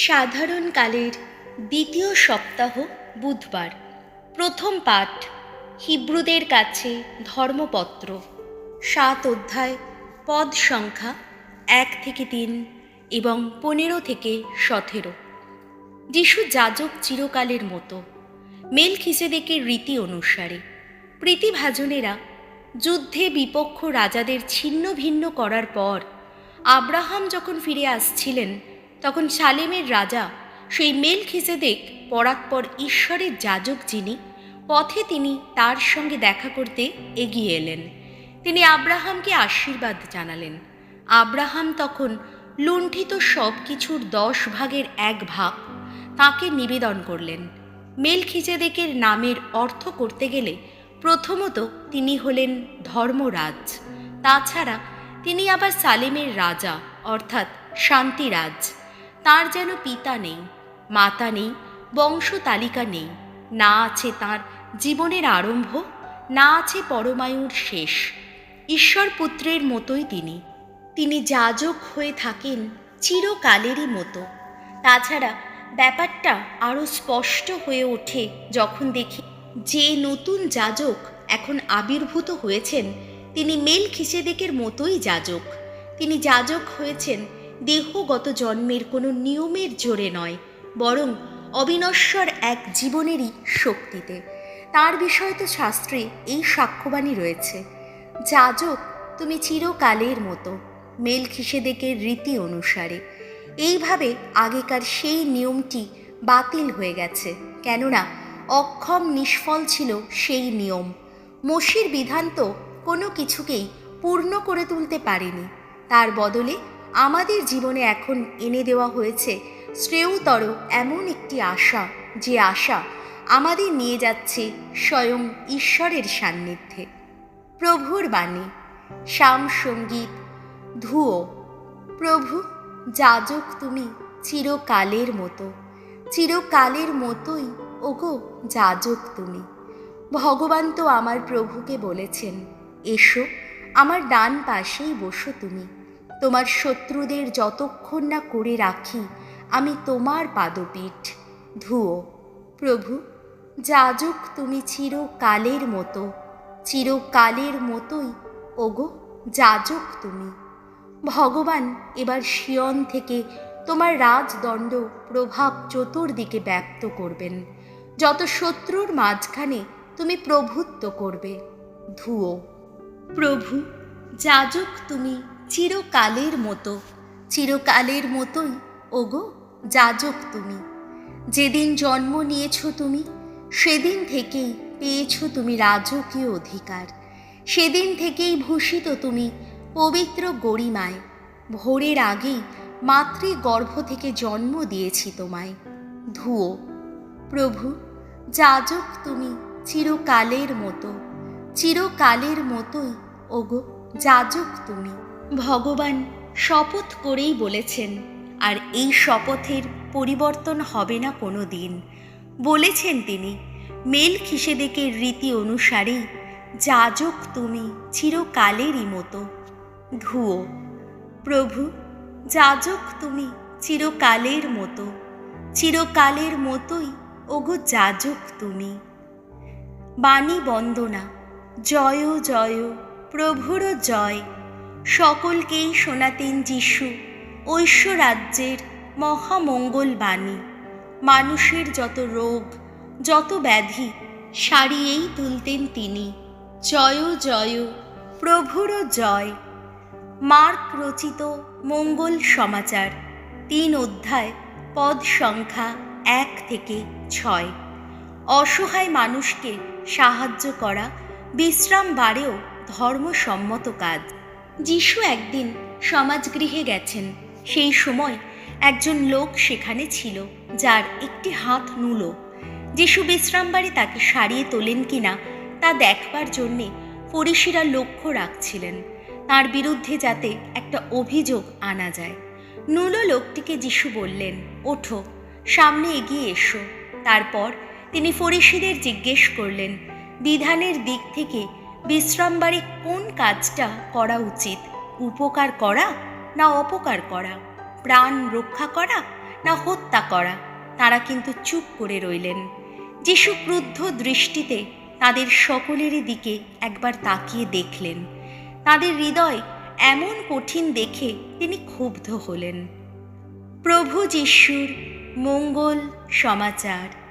সাধারণকালের দ্বিতীয় সপ্তাহ বুধবার। প্রথম পাঠ হিব্রুদের কাছে ধর্মপত্র, 7 অধ্যায়, পদ সংখ্যা 1 থেকে 3 এবং 15 থেকে 17। যিশু যাজক চিরকালের মতো মেলখিসেদেকের রীতি অনুসারে। প্রীতিভাজনেরা যুদ্ধে বিপক্ষ রাজাদের ছিন্ন ভিন্ন করার পর আব্রাহাম যখন ফিরে আসছিলেন, তখন সালেমের রাজা সেই মেলখিসেদেক পরাৎপর ঈশ্বরের যাজক, যিনি পথে তিনি তার সঙ্গে দেখা করতে এগিয়ে এলেন। তিনি আব্রাহামকে আশীর্বাদ জানালেন। আব্রাহাম তখন লুণ্ঠিত সব কিছুর 10 ভাগের 1 ভাগ তাঁকে নিবেদন করলেন। মেলখিসেদেকের নামের অর্থ করতে গেলে প্রথমত তিনি হলেন ধর্মরাজ। তাছাড়া তিনি আবার সালেমের রাজা, অর্থাৎ শান্তিরাজ। তার যেন পিতা নেই, মাতা নেই, বংশ তালিকা নেই, না আছে তাঁর জীবনের আরম্ভ, না আছে পরমায়ুর শেষ। ঈশ্বর পুত্রের মতোই তিনি যাজক হয়ে থাকেন চিরকালেরই মতো। তাছাড়া ব্যাপারটা আরও স্পষ্ট হয়ে ওঠে যখন দেখি যে নতুন যাজক এখন আবির্ভূত হয়েছেন, তিনি মেলখিসেদেকের মতোই যাজক। তিনি যাজক হয়েছেন দেহগত জন্মের কোনো নিয়মের জোরে নয়, বরং অবিনশ্বর এক জীবনেরই শক্তিতে। তার বিষয়ে তো শাস্ত্রে এই সাক্ষ্যবাণী রয়েছে, যাজক তুমি চিরকালের মতো মেলখিসেদেকের রীতি অনুসারে। এইভাবে আগেকার সেই নিয়মটি বাতিল হয়ে গেছে, কেননা অক্ষম নিষ্ফল ছিল সেই নিয়ম। মোশির বিধান তো কোনো কিছুকেই পূর্ণ করে তুলতে পারেনি। তার বদলে আমাদের জীবনে এখন এনে দেওয়া হয়েছে শ্রেয়তর এমন একটি আশা, যে আশা আমাদের নিয়ে যাচ্ছে স্বয়ং ঈশ্বরের সান্নিধ্যে। প্রভুর বাণী, শাম সঙ্গীত, ধুয়ো। প্রভু, যাজক তুমি চিরকালের মতো, চিরকালের মতোই ওগো যাজক তুমি। ভগবান তো আমার প্রভুকে বলেছেন, এসো আমার ডান পাশেই বসো তুমি। তোমার শত্রুদের যতক্ষণ না করে রাখি আমি তোমার পাদপীঠ। ধুয়ো। প্রভু, যাজক তুমি চিরকালের মতো, চিরকালের মতোই ওগো যাজক তুমি। ভগবান এবার সিয়ন থেকে তোমার রাজদণ্ড প্রভাব চতুর্দিকে ব্যক্ত করবেন। যত শত্রুর মাঝখানে তুমি প্রভুত্ব করবে। ধুয়ো। প্রভু, যাজক তুমি চিরকালের মতো, চিরকালের মতোই ওগো যাজক তুমি। যেদিন জন্ম নিয়েছ তুমি, সেদিন থেকেই পেয়েছ তুমি রাজকীয় অধিকার। সেদিন থেকেই ভূষিত তুমি পবিত্র গরিমায়। ভোরের আগেই মাতৃগর্ভ থেকে জন্ম দিয়েছি তোমায়। ধুয়ো। প্রভু, যাজক তুমি চিরকালের মতো, চিরকালের মতোই ওগো যাজক তুমি। ভগবান শপথ করেই বলেছেন, আর এই শপথের পরিবর্তন হবে না কোনো দিন। বলেছেন তিনি, মেলখিসেদেকের রীতি অনুসারেই যাজক তুমি চিরকালেরই মতো। ধুয়ো। প্রভু, যাজক তুমি চিরকালের মতো, চিরকালের মতোই ওগো যাজক তুমি। বাণী বন্দনা। জয় জয়, প্রভুর জয়। সকলকেই শোনাতেন যিশু ঐশ্বরাজ্যের মহামঙ্গল বাণী। মানুষের যত রোগ, যত ব্যাধি সারিয়েই তুলতেন তিনি। জয় জয়, প্রভুর জয়। মার্ক রচিত মঙ্গল সমাচার, 3 অধ্যায়, পদ সংখ্যা 1 থেকে 6। অসহায় মানুষকে সাহায্য করা বিশ্রাম বারেও ধর্মসম্মত কাজ। যিশু একদিন সমাজগৃহে গেছেন। সেই সময় একজন লোক সেখানে ছিল, যার একটি হাত নুলো। যিশু বিশ্রামবারে তাকে সারিয়ে তোলেন কিনা তা দেখবার জন্যে ফরিসিরা লক্ষ্য রাখছিলেন, তার বিরুদ্ধে যাতে একটা অভিযোগ আনা যায়। নুলো লোকটিকে যিশু বললেন, ওঠো, সামনে এগিয়ে এসো। তারপর তিনি ফরিসিদের জিজ্ঞেস করলেন, বিধানের দিক থেকে বিশ্রামবারে কোন কাজটা করা উচিত? উপকার করা না অপকার করা? প্রাণ রক্ষা করা না হত্যা করা, তারা কিন্তু চুপ করে রইলেন। যিশু ক্রুদ্ধ দৃষ্টিতে তাদের সকলেরই দিকে একবার তাকিয়ে দেখলেন। তাদের হৃদয় এমন কঠিন দেখে তিনি ক্ষুব্ধ হলেন। প্রভু যিশুর মঙ্গল সমাচার।